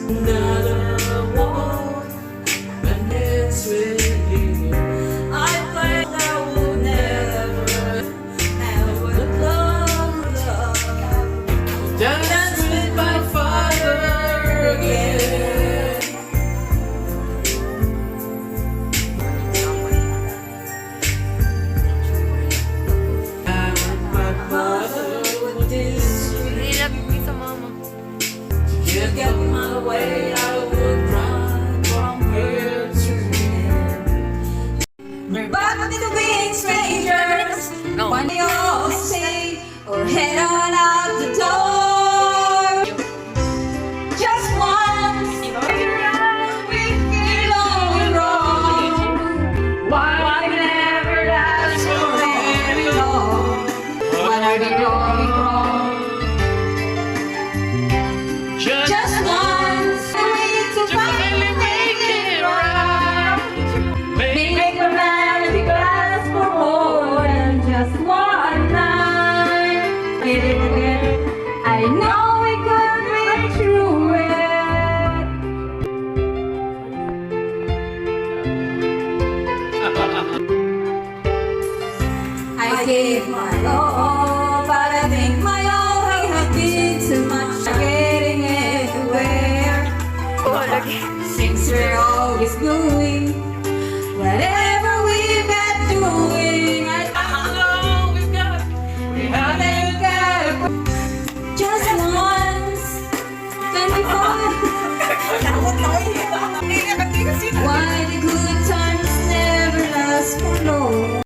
Another one when it's with you. I pray that we'll never, ever love. Dance with my father again. And my mother would disagree. To get my way, I would run from here to here. But into being strangers, one day you'll see or head on out the door. Just once, we feel all wrong. Why we never last for very long? What are we doing wrong? Just once, we need to finally make it right. Make a romantic last for more than just one night. I know we could reach through it. I gave my all, but I think my all had been too much. Getting everywhere. Things we're always doing, whatever we've got doing. I know we've got, just once, can we find why the good times never last for long?